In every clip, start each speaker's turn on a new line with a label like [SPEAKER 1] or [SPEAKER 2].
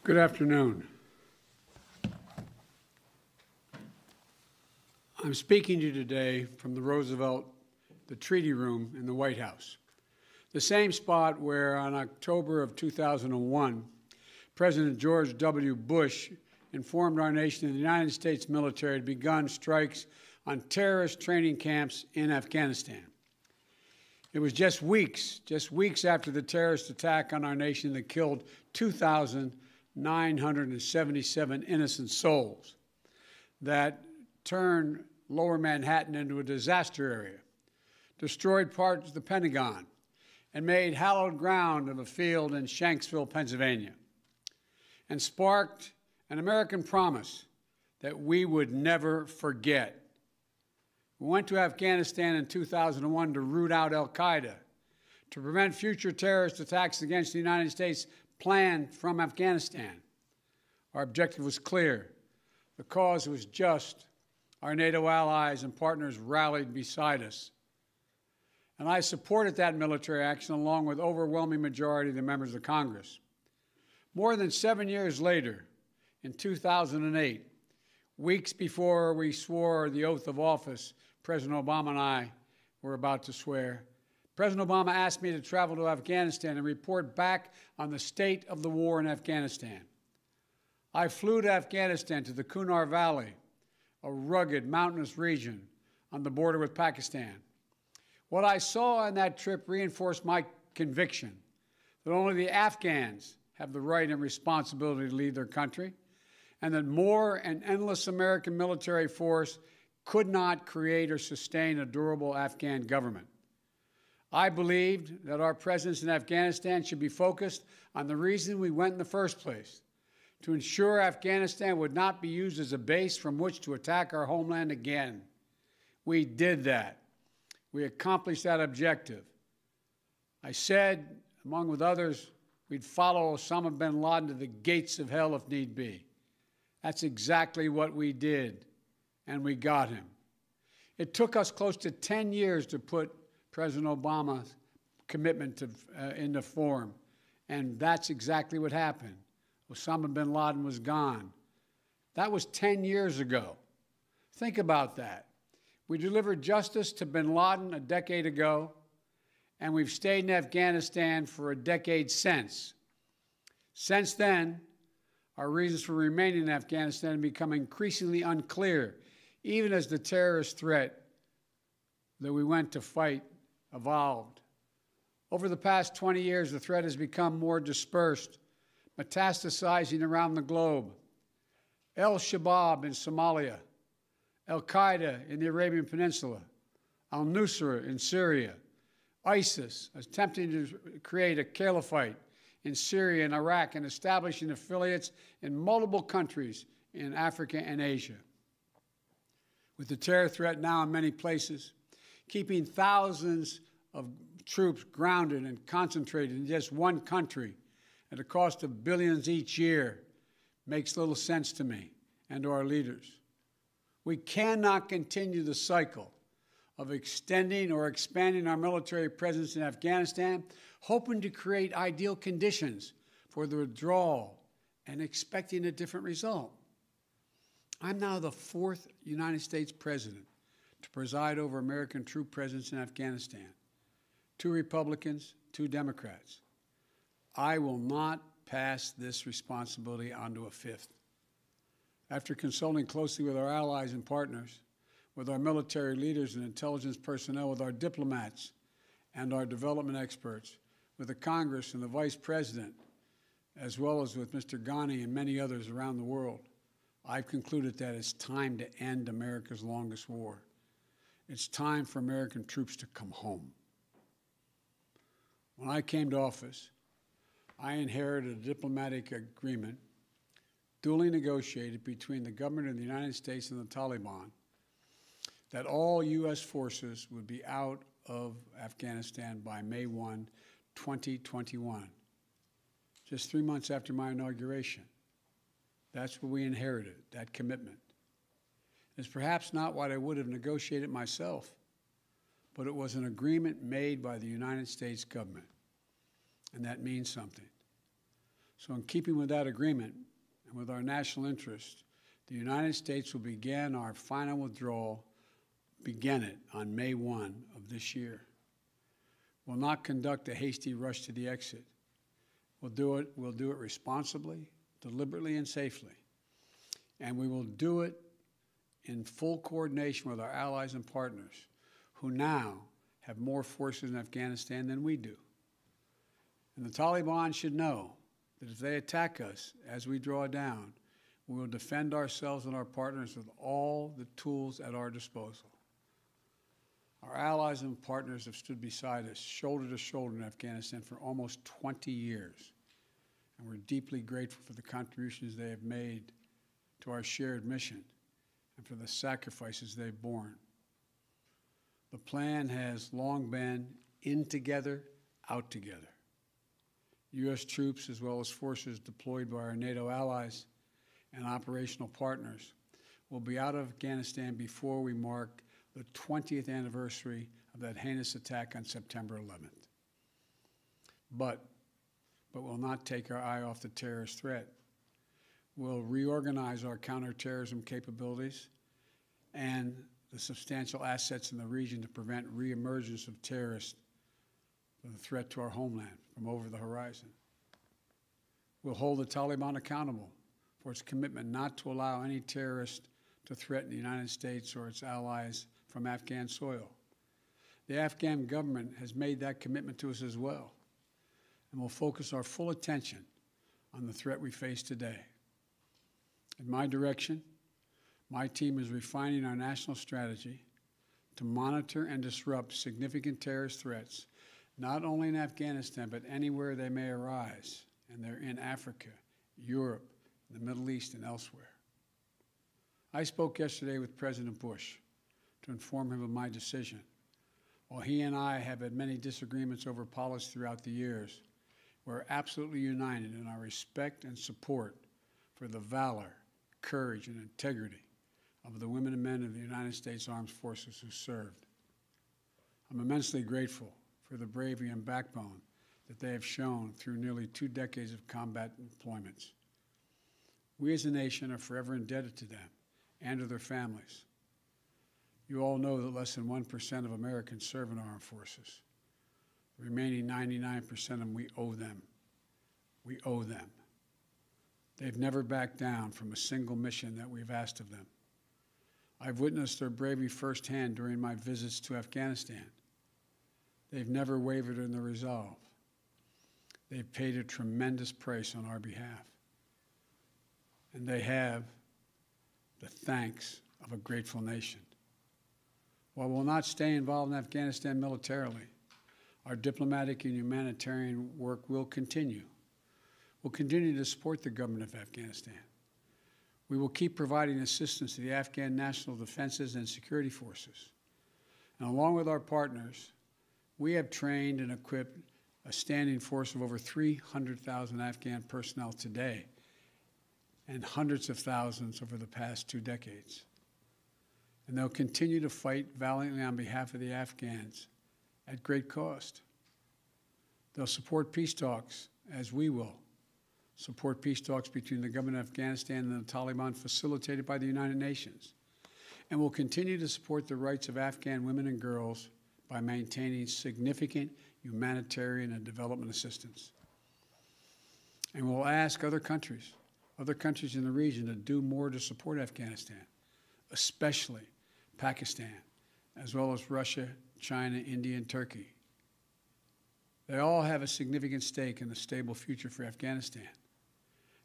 [SPEAKER 1] Good afternoon. I'm speaking to you today from the the Treaty Room in the White House, the same spot where on October of 2001, President George W. Bush informed our nation that the United States military had begun strikes on terrorist training camps in Afghanistan. It was just weeks after the terrorist attack on our nation that killed 2,977 innocent souls, that turned Lower Manhattan into a disaster area, destroyed parts of the Pentagon, and made hallowed ground of a field in Shanksville, Pennsylvania, and sparked an American promise that we would never forget. We went to Afghanistan in 2001 to root out al-Qaeda, to prevent future terrorist attacks against the United States planned from Afghanistan. Our objective was clear. The cause was just. Our NATO allies and partners rallied beside us. And I supported that military action along with overwhelming majority of the members of Congress. More than 7 years later, in 2008, weeks before we swore the oath of office President Obama and I were about to swear, President Obama asked me to travel to Afghanistan and report back on the state of the war in Afghanistan. I flew to Afghanistan, to the Kunar Valley, a rugged mountainous region on the border with Pakistan. What I saw on that trip reinforced my conviction that only the Afghans have the right and responsibility to lead their country, and that more and endless American military force could not create or sustain a durable Afghan government. I believed that our presence in Afghanistan should be focused on the reason we went in the first place, to ensure Afghanistan would not be used as a base from which to attack our homeland again. We did that. We accomplished that objective. I said, among with others, we'd follow Osama bin Laden to the gates of hell if need be. That's exactly what we did, and we got him. It took us close to 10 years to put President Obama's commitment into form, and that's exactly what happened. Osama bin Laden was gone. That was 10 years ago. Think about that. We delivered justice to bin Laden a decade ago, and we've stayed in Afghanistan for a decade since. Since then, our reasons for remaining in Afghanistan have become increasingly unclear, even as the terrorist threat that we went to fight evolved. Over the past 20 years, the threat has become more dispersed, metastasizing around the globe. Al-Shabaab in Somalia, al-Qaeda in the Arabian Peninsula, al-Nusra in Syria, ISIS attempting to create a caliphate in Syria and Iraq and establishing affiliates in multiple countries in Africa and Asia. With the terror threat now in many places, keeping thousands of troops grounded and concentrated in just one country at a cost of billions each year makes little sense to me and to our leaders. We cannot continue the cycle of extending or expanding our military presence in Afghanistan, hoping to create ideal conditions for the withdrawal and expecting a different result. I'm now the fourth United States president to preside over American troop presence in Afghanistan. 2 Republicans, 2 Democrats. I will not pass this responsibility on to a 5th. After consulting closely with our allies and partners, with our military leaders and intelligence personnel, with our diplomats and our development experts, with the Congress and the Vice President, as well as with Mr. Ghani and many others around the world, I've concluded that it's time to end America's longest war. It's time for American troops to come home. When I came to office, I inherited a diplomatic agreement duly negotiated between the government of the United States and the Taliban that all U.S. forces would be out of Afghanistan by May 1, 2021, just 3 months after my inauguration. That's what we inherited, that commitment. It's perhaps not what I would have negotiated myself, but it was an agreement made by the United States government, and that means something. So in keeping with that agreement and with our national interest, the United States will begin our final withdrawal, begin it on May 1 of this year. We'll not conduct a hasty rush to the exit. We'll do it responsibly, deliberately, and safely. And we will do it in full coordination with our allies and partners, who now have more forces in Afghanistan than we do. And the Taliban should know that if they attack us as we draw down, we will defend ourselves and our partners with all the tools at our disposal. Our allies and partners have stood beside us, shoulder to shoulder in Afghanistan for almost 20 years, and we're deeply grateful for the contributions they have made to our shared mission and for the sacrifices they've borne. The plan has long been in together, out together. U.S. troops, as well as forces deployed by our NATO allies and operational partners, will be out of Afghanistan before we mark the 20th anniversary of that heinous attack on September 11th. But we'll not take our eye off the terrorist threat. We'll reorganize our counterterrorism capabilities and the substantial assets in the region to prevent reemergence of terrorists and the threat to our homeland from over the horizon. We'll hold the Taliban accountable for its commitment not to allow any terrorist to threaten the United States or its allies from Afghan soil. The Afghan government has made that commitment to us as well, and will focus our full attention on the threat we face today. In my direction, my team is refining our national strategy to monitor and disrupt significant terrorist threats, not only in Afghanistan, but anywhere they may arise, and they're in Africa, Europe, the Middle East, and elsewhere. I spoke yesterday with President Bush to inform him of my decision. While he and I have had many disagreements over policy throughout the years, we're absolutely united in our respect and support for the valor, courage, and integrity of the women and men of the United States Armed Forces who served. I'm immensely grateful for the bravery and backbone that they have shown through nearly 2 decades of combat deployments. We as a nation are forever indebted to them and to their families. You all know that less than 1% of Americans serve in our armed forces. The remaining 99% of them, we owe them. We owe them. They've never backed down from a single mission that we've asked of them. I've witnessed their bravery firsthand during my visits to Afghanistan. They've never wavered in their resolve. They've paid a tremendous price on our behalf. And they have the thanks of a grateful nation. While we'll not stay involved in Afghanistan militarily, our diplomatic and humanitarian work will continue. We'll continue to support the government of Afghanistan. We will keep providing assistance to the Afghan national defenses and security forces. And along with our partners, we have trained and equipped a standing force of over 300,000 Afghan personnel today, and hundreds of thousands over the past 2 decades. And they'll continue to fight valiantly on behalf of the Afghans at great cost. They'll support peace talks, as we will support peace talks between the government of Afghanistan and the Taliban facilitated by the United Nations. And will continue to support the rights of Afghan women and girls by maintaining significant humanitarian and development assistance. And we'll ask other countries in the region to do more to support Afghanistan, especially Pakistan, as well as Russia, China, India, and Turkey. They all have a significant stake in the stable future for Afghanistan.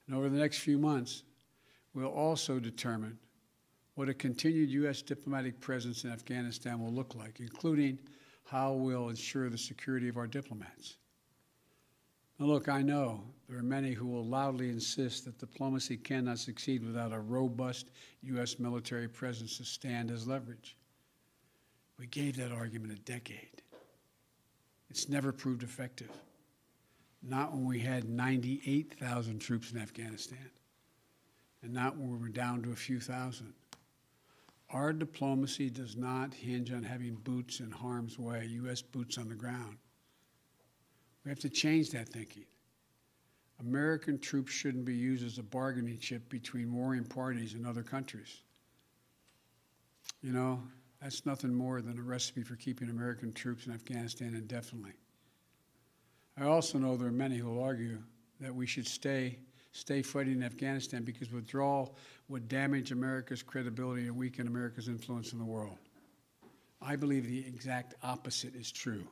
[SPEAKER 1] And over the next few months, we'll also determine what a continued U.S. diplomatic presence in Afghanistan will look like, including how we'll ensure the security of our diplomats. Now look, I know there are many who will loudly insist that diplomacy cannot succeed without a robust U.S. military presence to stand as leverage. We gave that argument a decade. It's never proved effective. Not when we had 98,000 troops in Afghanistan, and not when we were down to a few thousand. Our diplomacy does not hinge on having boots in harm's way, U.S. boots on the ground. We have to change that thinking. American troops shouldn't be used as a bargaining chip between warring parties in other countries. You know, that's nothing more than a recipe for keeping American troops in Afghanistan indefinitely. I also know there are many who will argue that we should stay fighting in Afghanistan because withdrawal would damage America's credibility and weaken America's influence in the world. I believe the exact opposite is true.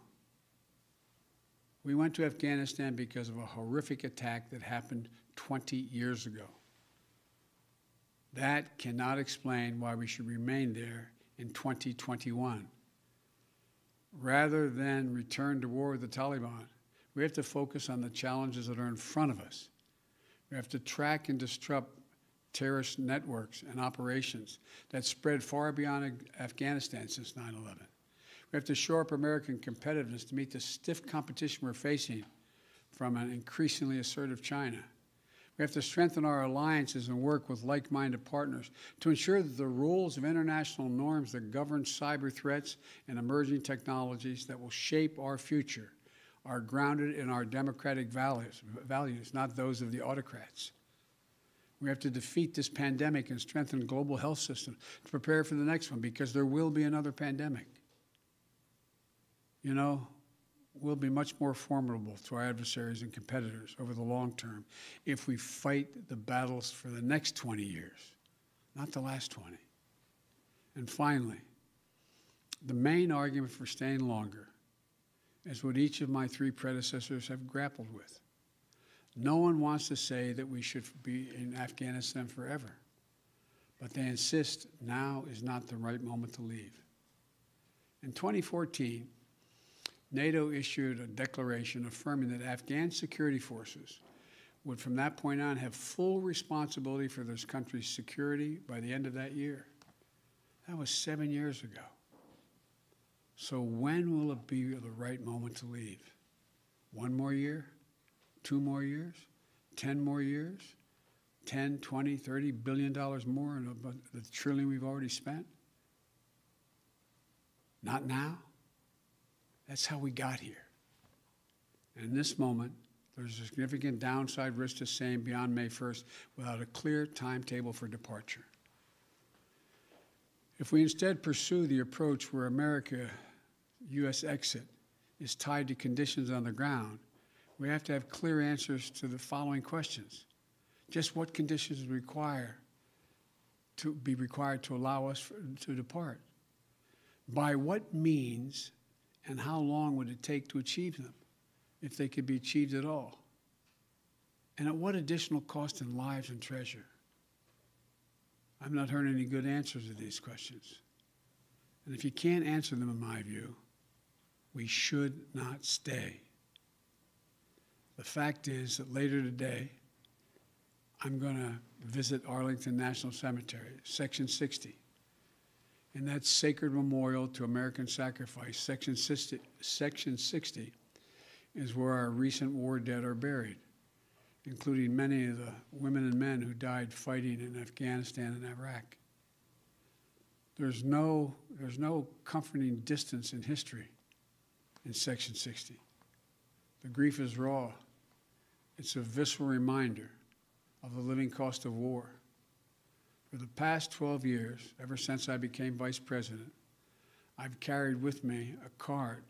[SPEAKER 1] We went to Afghanistan because of a horrific attack that happened 20 years ago. That cannot explain why we should remain there in 2021. Rather than return to war with the Taliban, we have to focus on the challenges that are in front of us. We have to track and disrupt terrorist networks and operations that spread far beyond Afghanistan since 9/11. We have to shore up American competitiveness to meet the stiff competition we're facing from an increasingly assertive China. We have to strengthen our alliances and work with like-minded partners to ensure that the rules of international norms that govern cyber threats and emerging technologies that will shape our future are grounded in our democratic values, not those of the autocrats. We have to defeat this pandemic and strengthen the global health system to prepare for the next one, because there will be another pandemic. You know, we'll be much more formidable to our adversaries and competitors over the long term if we fight the battles for the next 20 years, not the last 20. And finally, the main argument for staying longer is what each of my three predecessors have grappled with. No one wants to say that we should be in Afghanistan forever, but they insist now is not the right moment to leave. In 2014, NATO issued a declaration affirming that Afghan security forces would from that point on have full responsibility for this country's security by the end of that year. That was 7 years ago. So when will it be the right moment to leave? 1 more year? 2 more years? 10 more years? 10, 20, $30 billion more than the trillion we've already spent? Not now? That's how we got here. And in this moment, there's a significant downside risk to staying beyond May 1st without a clear timetable for departure. If we instead pursue the approach where U.S. exit is tied to conditions on the ground, we have to have clear answers to the following questions. Just what conditions be required to allow us to depart? By what means and how long would it take to achieve them, if they could be achieved at all? And at what additional cost in lives and treasure? I've not heard any good answers to these questions. And if you can't answer them, in my view, we should not stay. The fact is that later today, I'm going to visit Arlington National Cemetery, Section 60. In that sacred memorial to American sacrifice, Section 60 is where our recent war dead are buried, including many of the women and men who died fighting in Afghanistan and Iraq. There's no comforting distance in history in Section 60. The grief is raw. It's a visceral reminder of the living cost of war. For the past 12 years, ever since I became vice president, I've carried with me a card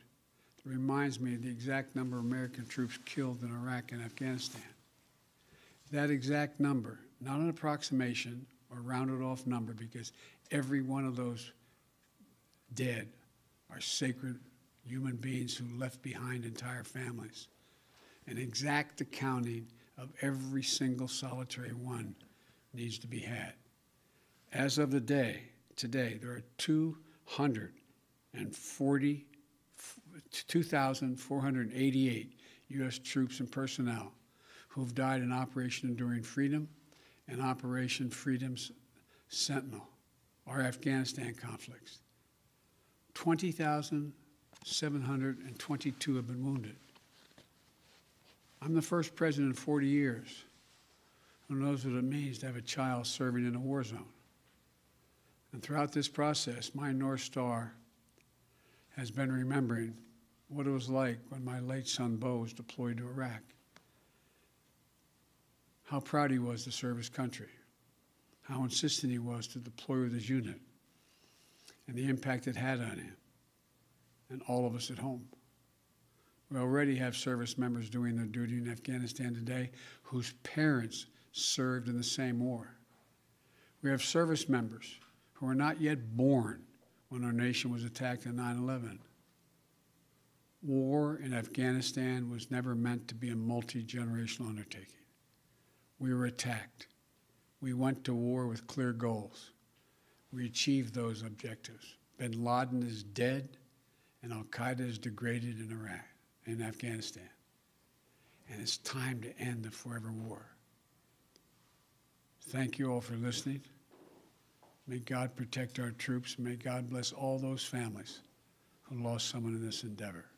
[SPEAKER 1] that reminds me of the exact number of American troops killed in Iraq and Afghanistan. That exact number, not an approximation or rounded off number, because every one of those dead are sacred human beings who left behind entire families. An exact accounting of every single solitary one needs to be had. As of today, there are 2,488 U.S. troops and personnel who have died in Operation Enduring Freedom and Operation Freedom's Sentinel, our Afghanistan conflicts. 20,722 have been wounded. I'm the first president in 40 years who knows what it means to have a child serving in a war zone. And throughout this process, my North Star has been remembering what it was like when my late son Bo was deployed to Iraq. how proud he was to serve his country, how insistent he was to deploy with his unit, and the impact it had on him and all of us at home. We already have service members doing their duty in Afghanistan today whose parents served in the same war. We have service members who were not yet born when our nation was attacked on 9/11. War in Afghanistan was never meant to be a multi-generational undertaking. We were attacked. We went to war with clear goals. We achieved those objectives. Bin Laden is dead, and al-Qaeda is degraded in Iraq, in Afghanistan. And it's time to end the forever war. Thank you all for listening. May God protect our troops. May God bless all those families who lost someone in this endeavor.